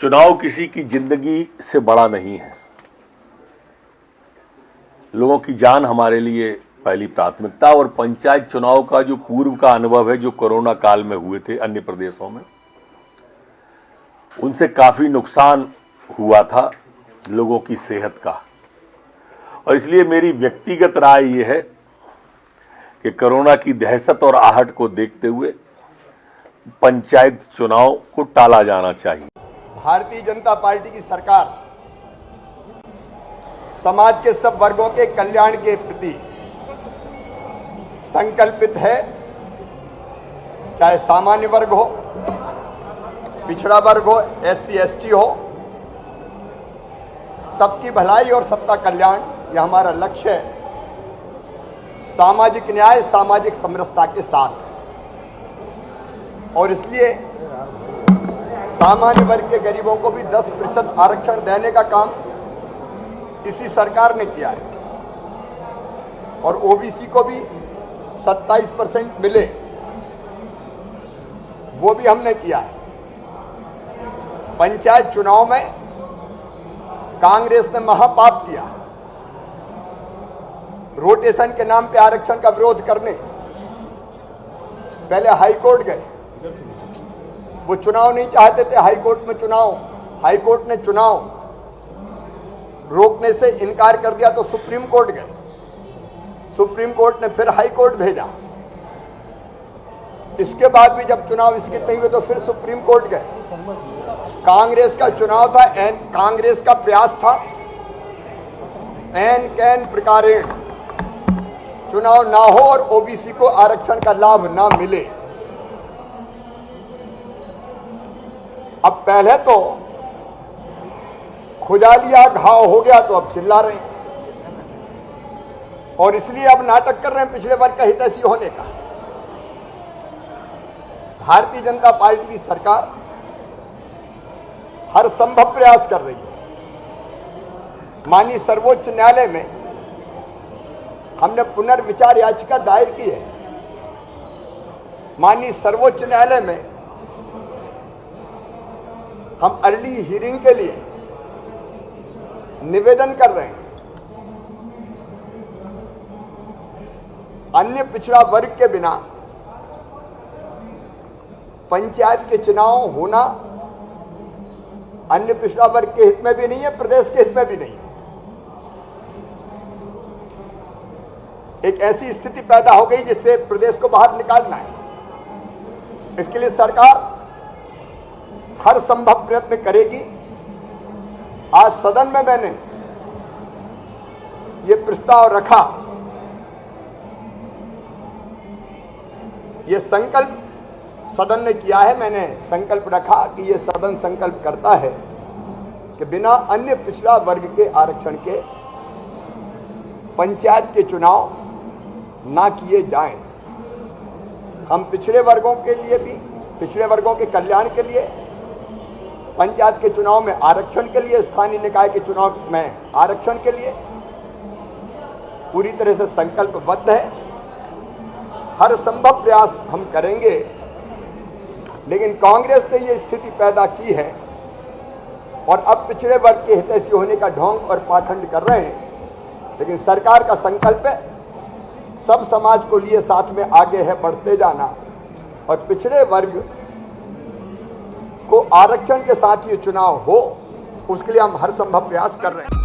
चुनाव किसी की जिंदगी से बड़ा नहीं है। लोगों की जान हमारे लिए पहली प्राथमिकता। और पंचायत चुनाव का जो पूर्व का अनुभव है, जो कोरोना काल में हुए थे अन्य प्रदेशों में, उनसे काफी नुकसान हुआ था लोगों की सेहत का। और इसलिए मेरी व्यक्तिगत राय यह है कि कोरोना की दहशत और आहट को देखते हुए पंचायत चुनाव को टाला जाना चाहिए। भारतीय जनता पार्टी की सरकार समाज के सब वर्गों के कल्याण के प्रति संकल्पित है। चाहे सामान्य वर्ग हो, पिछड़ा वर्ग हो, SC ST हो, सबकी भलाई और सबका कल्याण यह हमारा लक्ष्य है। सामाजिक न्याय, सामाजिक समरसता के साथ। और इसलिए सामान्य वर्ग के गरीबों को भी 10% आरक्षण देने का काम इसी सरकार ने किया है और OBC को भी 27% मिले, वो भी हमने किया है। पंचायत चुनाव में कांग्रेस ने महापाप किया, रोटेशन के नाम पे आरक्षण का विरोध करने पहले हाईकोर्ट गए। वो चुनाव नहीं चाहते थे, हाईकोर्ट में चुनाव, हाईकोर्ट ने चुनाव रोकने से इनकार कर दिया तो सुप्रीम कोर्ट गए। सुप्रीम कोर्ट ने फिर हाईकोर्ट भेजा। इसके बाद भी जब चुनाव स्थगित नहीं हुए तो फिर सुप्रीम कोर्ट गए। कांग्रेस का चुनाव था, कांग्रेस का प्रयास था एन कैन प्रकारेण चुनाव ना हो और OBC को आरक्षण का लाभ ना मिले। अब पहले तो खुजा लिया, घाव हो गया तो अब चिल्ला रहे हैं और इसलिए अब नाटक कर रहे हैं पिछड़े वर्ग का हितैषी होने का। भारतीय जनता पार्टी की सरकार हर संभव प्रयास कर रही है। माननीय सर्वोच्च न्यायालय में हमने पुनर्विचार याचिका दायर की है। माननीय सर्वोच्च न्यायालय में हम अर्ली हियरिंग के लिए निवेदन कर रहे हैं। अन्य पिछड़ा वर्ग के बिना पंचायत के चुनाव होना अन्य पिछड़ा वर्ग के हित में भी नहीं है, प्रदेश के हित में भी नहीं है। एक ऐसी स्थिति पैदा हो गई जिससे प्रदेश को बाहर निकालना है। इसके लिए सरकार हर संभव प्रयत्न करेगी। आज सदन में मैंने ये प्रस्ताव रखा, ये संकल्प सदन ने किया है। मैंने संकल्प रखा कि ये सदन संकल्प करता है कि बिना अन्य पिछड़ा वर्ग के आरक्षण के पंचायत के चुनाव ना किए जाएं। हम पिछड़े वर्गों के लिए भी, पिछड़े वर्गों के कल्याण के लिए, पंचायत के चुनाव में आरक्षण के लिए, स्थानीय निकाय के चुनाव में आरक्षण के लिए पूरी तरह से संकल्पबद्ध है। हर संभव प्रयास हम करेंगे, लेकिन कांग्रेस ने ये स्थिति पैदा की है और अब पिछड़े वर्ग के हितैषी होने का ढोंग और पाखंड कर रहे हैं। लेकिन सरकार का संकल्प है सब समाज को लिए साथ में आगे है बढ़ते जाना और पिछड़े वर्ग को आरक्षण के साथ ये चुनाव हो, उसके लिए हम हर संभव प्रयास कर रहे हैं।